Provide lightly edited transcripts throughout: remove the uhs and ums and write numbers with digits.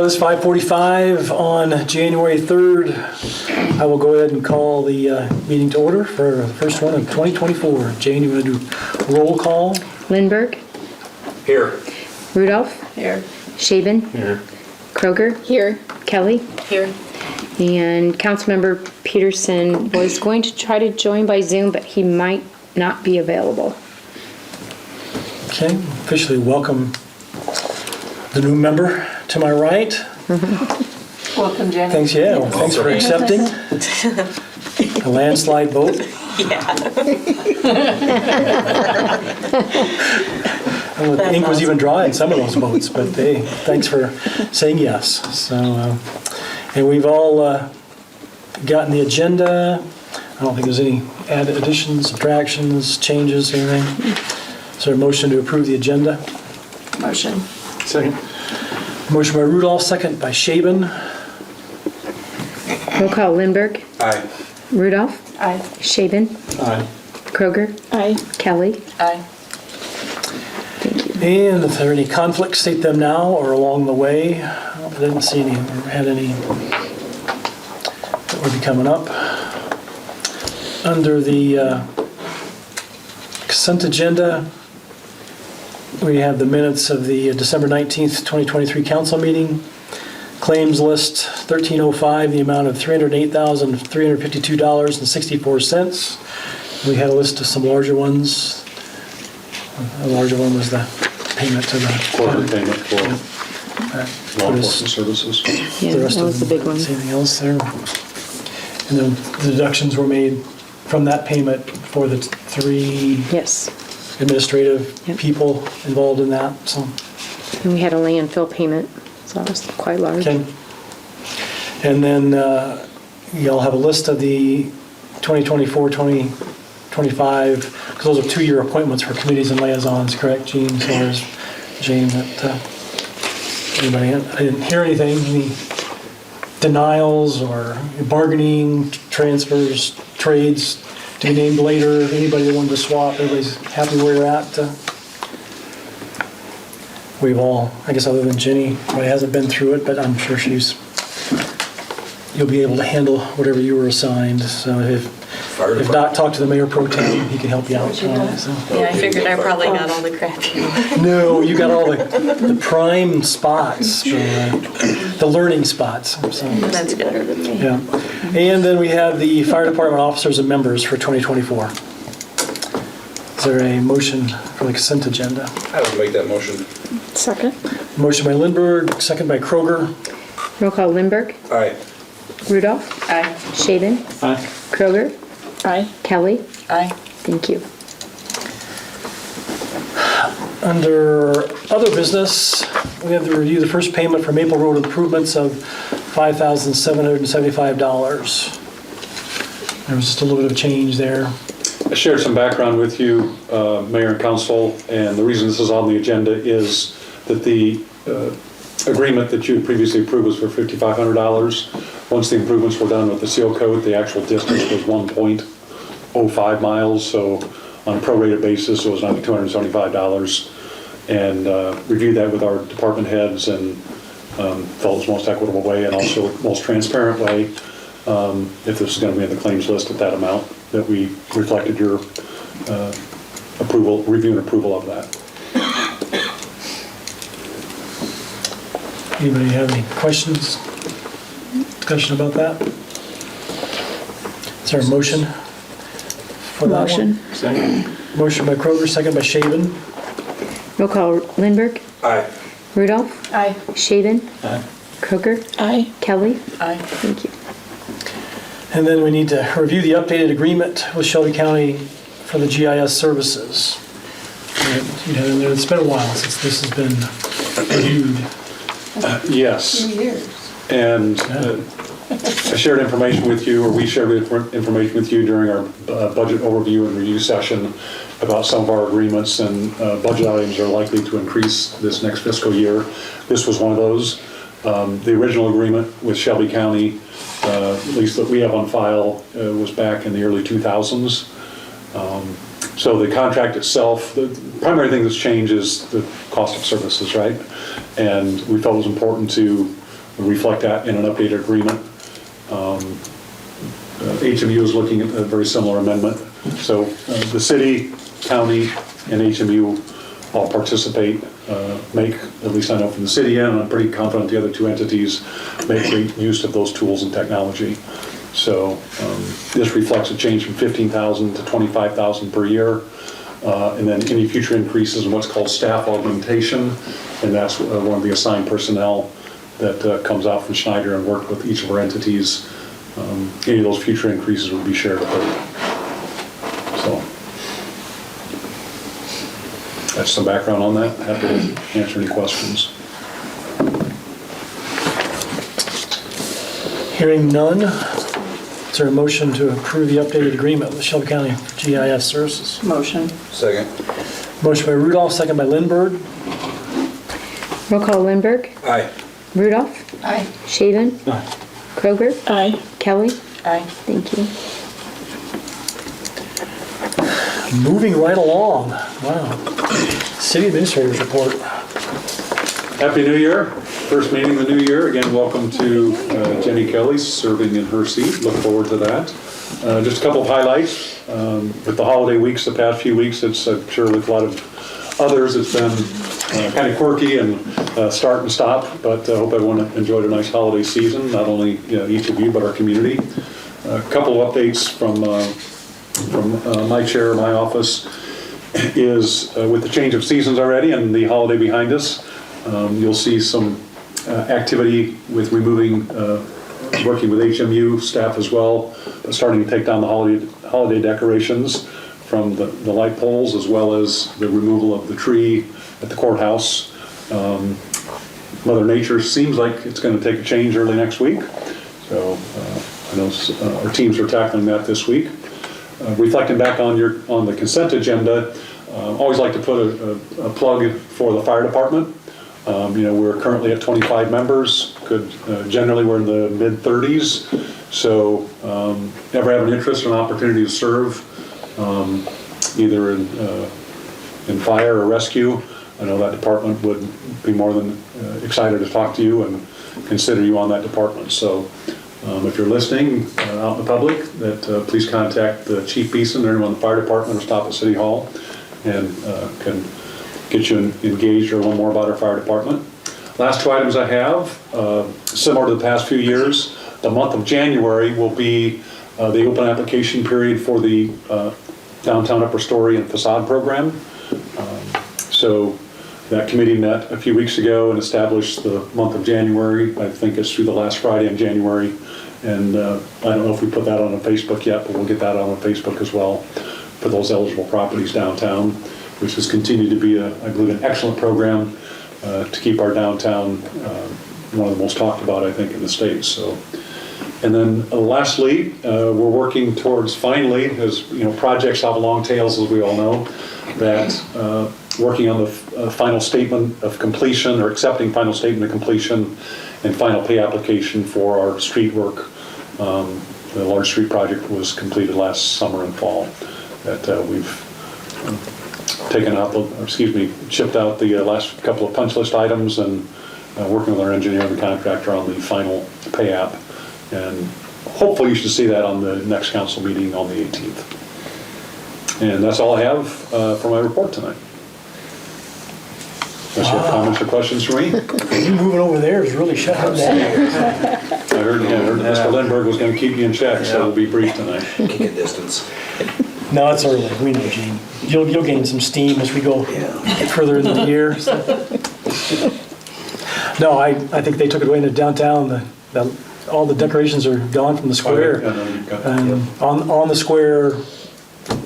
it's 5:45 on January 3rd. I will go ahead and call the meeting to order for the first one of 2024. Jane, you want to do roll call? Lindberg. Here. Rudolph. Here. Shaven. Here. Kroger. Here. Kelly. Here. And Councilmember Peterson was going to try to join by Zoom, but he might not be available. Okay, officially welcome the new member to my right. Welcome, Jenny. Thanks, yeah, well, thanks for accepting. A landslide vote. I don't know if the ink was even dry in some of those votes, but hey, thanks for saying yes. So, and we've all gotten the agenda. I don't think there's any added additions, subtractions, changes, anything. Is there a motion to approve the agenda? Motion. Second. Motion by Rudolph, second by Shaben. Roll call Lindberg. Aye. Rudolph. Aye. Shaven. Aye. Kroger. Aye. Kelly. Aye. Thank you. And if there are any conflicts, state them now or along the way. I didn't see any, or had any that would be coming up. Under the consent agenda, we have the minutes of the December 19th, 2023 council meeting. Claims list 1305, the amount of $308,352.64. We had a list of some larger ones. A larger one was the payment to the Quarterly payment for law enforcement services. Yeah, that was the big one. Anything else there? And then the deductions were made from that payment for the three Yes. administrative Yep. people involved in that, so. And we had a landfill payment, so that was quite large. Okay. And then y'all have a list of the 2024, 2025, because those are two-year appointments for committees and liaisons, correct, Gene? As far as Jane, that anybody, I didn't hear anything, any denials or bargaining, transfers, trades to be named later, anybody that wanted to swap, everybody's happy where you're at. We've all, I guess other than Jenny, probably hasn't been through it, but I'm sure you'll be able to handle whatever you were assigned. So if not, talk to the mayor pro tem, he can help you out. So. Yeah, I figured I probably got all the crap. No, you got all the prime spots, the learning spots. So, That's better than me. yeah. And then we have the fire department officers and members for 2024. Is there a motion for the consent agenda? I would make that motion. Second. Motion by Lindberg, second by Kroger. Roll call Lindberg. Aye. Rudolph. Aye. Shaven. Aye. Kroger. Aye. Kelly. Aye. Thank you. Under other business, we have to review the first payment for Maple Road improvements of $5,775. There was just a little bit of change there. I shared some background with you, Mayor and Council, and the reason this is on the agenda is that the agreement that you previously approved was for $5,500. Once the improvements were done with the seal coat, the actual distance was 1.05 miles, so on a prorated basis, it was another $275. And reviewed that with our department heads and felt it was the most equitable way and also most transparent way, if this is going to be in the claims list at that amount, that we reflected your review and approval of that. Anybody have any questions, discussion about that? Is there a motion for that one? Second. Motion by Kroger, second by Shaven. Roll call Lindberg. Aye. Rudolph. Aye. Shaven. Aye. Kroger. Aye. Kelly. Aye. Thank you. And then we need to review the updated agreement with Shelby County for the GIS services. It's been a while since this has been reviewed. Yes. Years. And I shared information with you, or we shared information with you during our budget overview and review session about some of our agreements, and budget items are likely to increase this next fiscal year. This was one of those. The original agreement with Shelby County, at least that we have on file, was back in the early 2000s. So the contract itself, the primary thing that's changed is the cost of services, right? And we felt it was important to reflect that in an updated agreement. HMU is looking at a very similar amendment. So the city, county, and HMU all participate, make, at least I know from the city end, and I'm pretty confident the other two entities make great use of those tools and technology. So this reflects a change from $15,000 to $25,000 per year. And then any future increases in what's called staff augmentation, and that's one of the assigned personnel that comes out from Schneider and work with each of our entities. Any of those future increases would be shared with her. So that's some background on that. Happy to answer any questions. Hearing none, is there a motion to approve the updated agreement with Shelby County GIS Services? Motion. Second. Motion by Rudolph, second by Lindberg. Roll call Lindberg, Aye. Rudolph, Aye. Shaven, Kroger, Aye. Kelly. Aye. Thank you. Moving right along. Wow. City Administrator's report. Happy New Year. First meeting of the new year. Again, welcome to Jenny Kelly serving in her seat. Look forward to that. Just a couple of highlights. With the holiday weeks, the past few weeks, it's, I'm sure with a lot of others, it's been kind of quirky and start and stop, but I hope everyone enjoyed a nice holiday season, not only each of you, but our community. A couple of updates from my chair, my office, is with the change of seasons already and the holiday behind us, you'll see some activity with removing, working with HMU staff as well, starting to take down the holiday decorations from the light poles, as well as the removal of the tree at the courthouse. Mother Nature seems like it's going to take a change early next week. So I know our teams are tackling that this week. Reflecting back on the consent agenda, always like to put a plug for the fire department. We're currently at 25 members. Generally we're in the mid-30s. So ever have an interest or an opportunity to serve, either in fire or rescue, I know that department would be more than excited to talk to you and consider you on that department. So if you're listening out in the public, that please contact the Chief Beeson or anyone in the fire department or stop at City Hall and can get you engaged or learn more about our fire department. Last two items I have, similar to the past few years, the month of January will be the open application period for the downtown upper story and facade program. So that committee met a few weeks ago and established the month of January. I think it's through the last Friday in January. And I don't know if we put that on Facebook yet, but we'll get that on Facebook as well for those eligible properties downtown, which has continued to be, I believe, an excellent program to keep our downtown one of the most talked about, I think, in the state. So, and then lastly, we're working towards finally, as projects have long tails, as we all know, that working on the final statement of completion or accepting final statement of completion and final pay application for our street work. The large street project was completed last summer and fall. That we've shipped out the last couple of punch list items and working with our engineer and the contractor on the final pay app. And hopefully you should see that on the next council meeting on the 18th. And that's all I have for my report tonight. Unless you have comments or questions for me? You moving over there is really shutting down. I heard Mr. Lindberg was going to keep me in check, so it'll be brief tonight. Kicking distance. No, it's early. We know, Gene. You'll gain some steam as we go further into the year. So. No, I think they took it away into downtown. All the decorations are gone from the square. On the square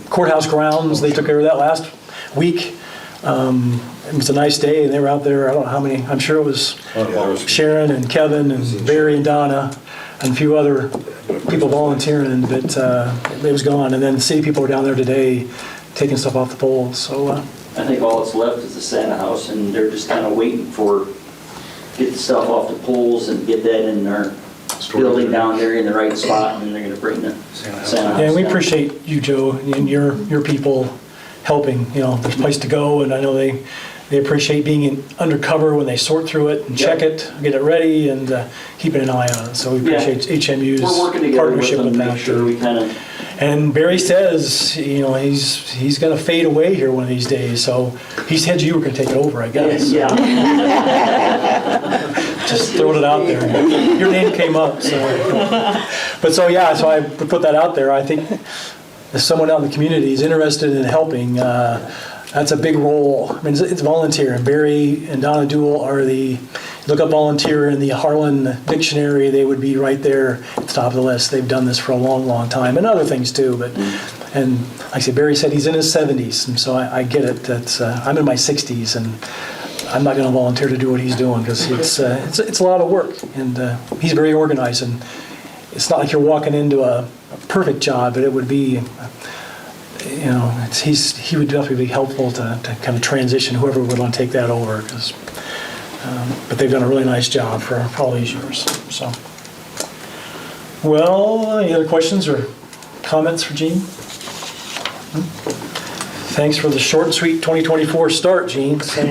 courthouse grounds, they took care of that last week. It was a nice day, and they were out there. I don't know how many. I'm sure it was Sharon and Kevin and Barry and Donna and a few other people volunteering, but it was gone. And then the city people were down there today taking stuff off the poles. So I think all that's left is the Santa house, and they're just kind of waiting for get the stuff off the poles and get that in their building down there in the right spot, and then they're going to bring the Santa house. yeah, we down. appreciate you, Joe, and your people helping. There's a place to go, and I know they they appreciate being undercover when they sort through it and check it, get it ready, and keeping an eye on it. So we appreciate HMU's We're working together with partnership them with to that. make sure we kind of, And Barry says, he's going to fade away here one of these days, so he said you were going to take it over, I guess. yeah. Just throwing it out there. Your name came up, so. But so I put that out there. I think if someone out in the community is interested in helping, that's a big role. I mean, it's volunteer, and Barry and Donna Duell are look up volunteer in the Harlan dictionary, they would be right there at the top of the list. They've done this for a long, long time, and other things too. And like I said, Barry said he's in his 70s, and so I get it. That's I'm in my 60s, and I'm not going to volunteer to do what he's doing because it's a lot of work, and he's very organized. And it's not like you're walking into a perfect job, but it would be, he would definitely be helpful to kind of transition whoever would want to take that over. But they've done a really nice job for all these years. So, well, any other questions or comments for Gene? Thanks for the short and sweet 2024 start, Gene. So,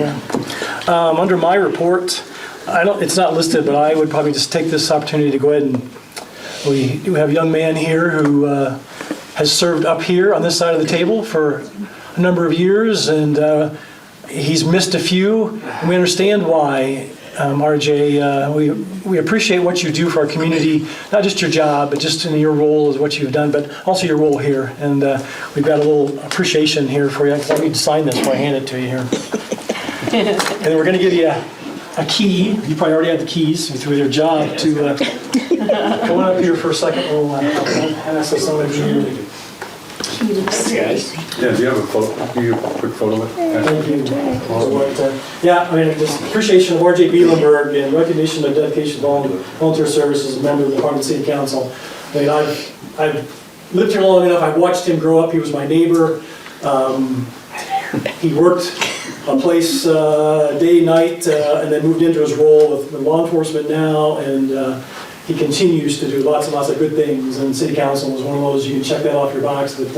under my report, it's not listed, but I would probably just take this opportunity to go ahead and we do have a young man here who has served up here on this side of the table for a number of years, and he's missed a few, and we understand why. RJ, we appreciate what you do for our community, not just your job, but just in your role as what you've done, but also your role here. And we've got a little appreciation here for you. I need to sign this before I hand it to you here. And then we're going to give you a key. You probably already have the keys through your job to come on up here for a second. We'll ask some of you. Yeah, do you have a photo? Do you have a quick photo of it? Thank you. Yeah, I mean, just appreciation of RJ Bielenberg and recognition of dedication to volunteer service as a member of the Harlan City Council. I mean, I've lived here long enough. I've watched him grow up. He was my neighbor. He worked a place day, night, and then moved into his role with law enforcement now, and he continues to do lots and lots of good things, and City Council was one of those. You can check that off your box, but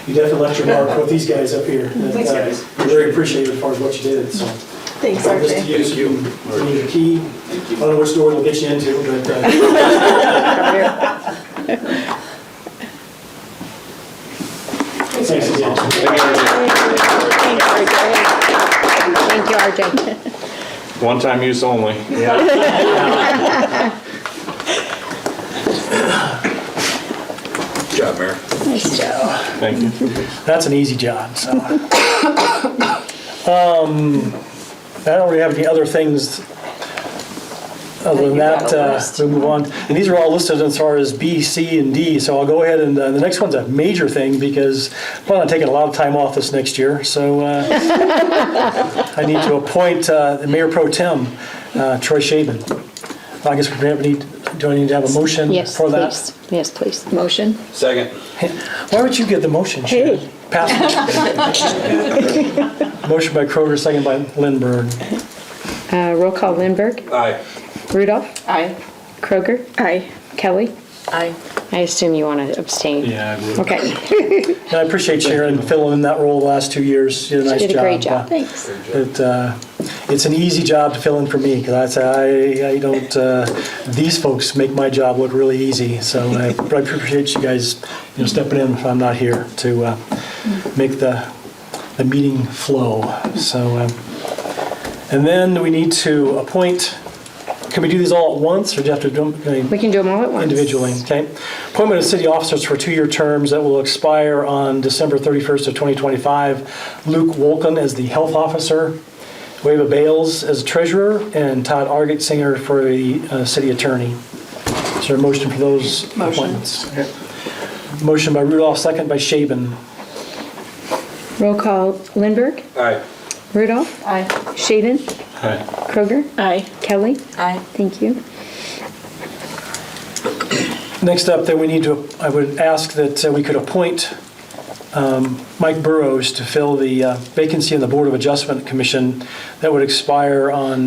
you definitely left your mark with these guys up here. Thanks, guys. We're very appreciative as far as what you did. So, Thanks, just to RJ. use you need a key. I don't know which door it'll get you into, but thanks again. Thank you, RJ. One time use only. Good job, Mayor. Nice job. Thank you. That's an easy job. So, I don't really have any other things. Other than that, we'll move on. And these are all listed as far as B, C, and D. So I'll go ahead and the next one's a major thing because I'm planning on taking a lot of time off this next year. So I need to appoint the Mayor Pro Tem, Troy Shaben. I guess do I need to have a motion Yes, for that? please. Yes, please. Motion. Second. Why would you get the motion, Shaben? Hey. Pass it. Motion by Kroger, second by Lindberg. Roll call Lindberg. Aye. Rudolph. Aye. Kroger. Aye. Kelly. Aye. I assume you want to abstain. Yeah, I would. Okay. And I appreciate Sharon filling in that role the last 2 years. You did a nice Did a great job. Thanks. It's an easy job to fill in for me because I don't. These folks make my job look really easy. So I appreciate you guys, stepping in if I'm not here to make the meeting flow. So, and then we need to appoint. Can we do these all at once, or do you have to do them? We can do them all at once. Individually, okay. Appointment of city officers for 2-year terms that will expire on December 31st of 2025. Luke Wolken as the health officer, Wava Bales as treasurer, and Todd Argetsinger for the city attorney. Is there a motion for those appointments? Okay. Motion by Rudolph, second by Shaben. Roll call Lindberg. Aye. Rudolph. Aye. Shaden. Aye. Kroger. Aye. Kelly. Aye. Thank you. Next up, then I would ask that we could appoint Mike Burrows to fill the vacancy in the Board of Adjustment Commission that would expire on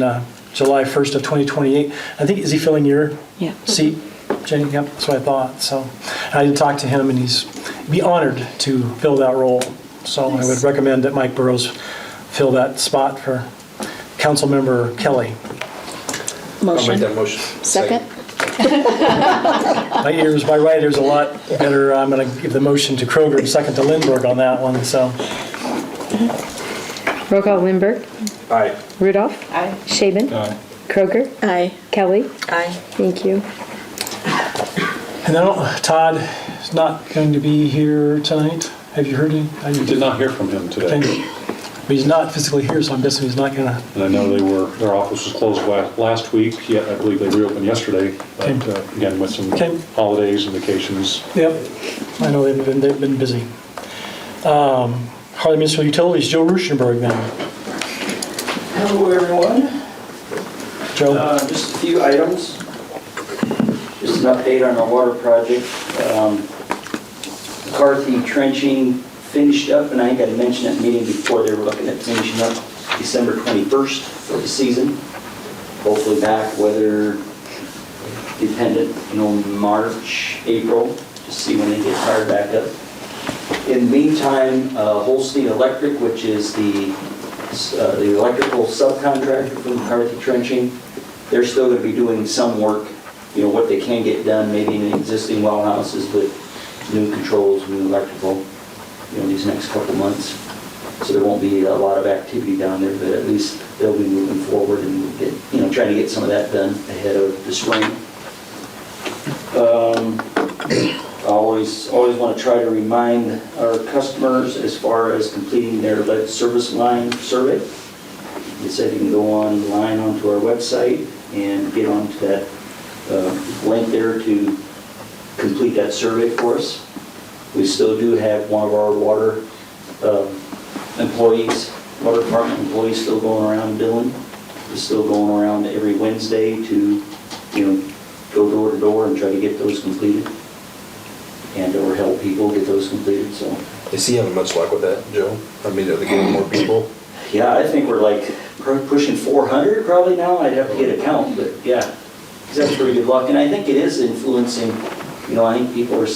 July 1st of 2028. I think, is he filling your Yeah. seat, Jenny? Yep, that's what I thought. So I did talk to him, and he'd be honored to fill that role. So I would recommend that Mike Burrows fill that spot for Councilmember Kelly. I'll make Motion. that motion. Second? My right ear's a lot better. I'm going to give the motion to Kroger and second to Lindbergh on that one, so. Roll call Lindbergh, Aye. Rudolph. Aye. Shaven. Aye. Kroger. Aye. Kelly. Aye. Thank you. And then Todd is not going to be here tonight. Have you heard him? Did not hear from him today. But he's not physically here, so I'm guessing he's not going to. And I know their office was closed last week, yet I believe they reopened yesterday. But again, with some Okay. holidays and vacations. Yep, I know they've been busy. Harlan Municipal Utilities, Joe Ruschenberg then. Hello, everyone. Joe? Just a few items. Just an update on our water project. McCarthy trenching finished up, and I think I mentioned at the meeting before, they were looking at finishing up December 21st for the season. Hopefully back weather dependent, March, April, to see when they get fired back up. In the meantime, Holstein Electric, which is the electrical subcontractor for McCarthy trenching, they're still going to be doing some work, what they can get done, maybe in existing well houses with new controls, new electrical, these next couple months. So there won't be a lot of activity down there, but at least they'll be moving forward and get, trying to get some of that done ahead of the spring. I always want to try to remind our customers as far as completing their lead service line survey. They said you can go online onto our website and get onto that link there to complete that survey for us. We still do have one of our water employees, water department employees still going around billing. He's still going around every Wednesday to, go door to door and try to get those completed and or help people get those completed, so. Is he having much luck with that, Joe? I mean, are they getting more people? Yeah, I think we're like pushing 400 probably now. I'd have to get a count, but yeah, he's had pretty good luck. And I think it is influencing, I think people are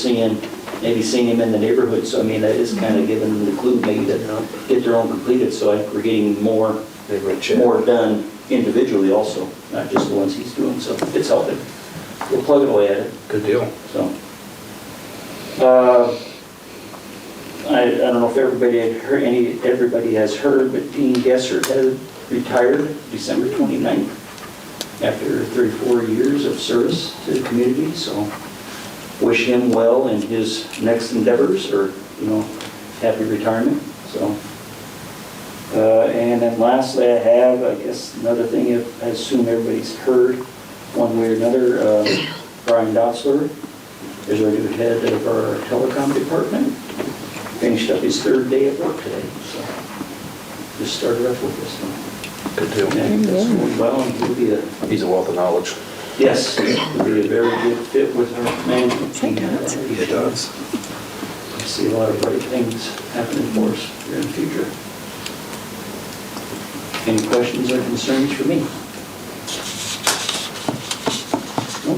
maybe seeing him in the neighborhood. So, I mean, that is kind of giving them the clue maybe to get their own completed. So I think we're getting more done individually also, not just the ones he's doing. So it's helping. We're plugging away at it. Good deal. So, I don't know if everybody has heard, but Dean Gesser has retired December 29th after 34 years of service to the community. So, wish him well in his next endeavors, or happy retirement. So, and then lastly, I guess another thing I assume everybody's heard one way or another. Brian Dotzler is our new head of our telecom department. Finished up his third day at work today, so just started up with this. Good deal. And that's going well, and He's a wealth of knowledge. yes, he'll be a very good fit with our management team. He does. I see a lot of great things happening for us here in the future. Any questions or concerns for me? No?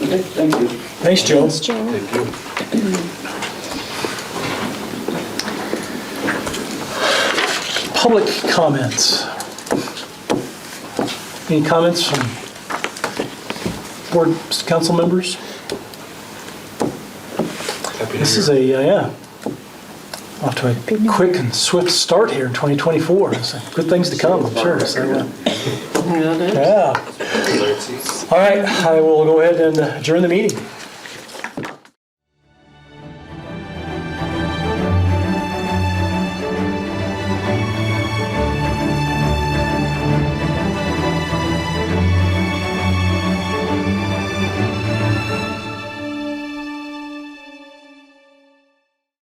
Okay, thank you. Thanks, Joe. Thank you. Public comments. Any comments from board council members? Happy New This Year. is off to a quick and swift start here in 2024. So good things to come, I'm sure. So, yeah. All right, I will go ahead and adjourn the meeting.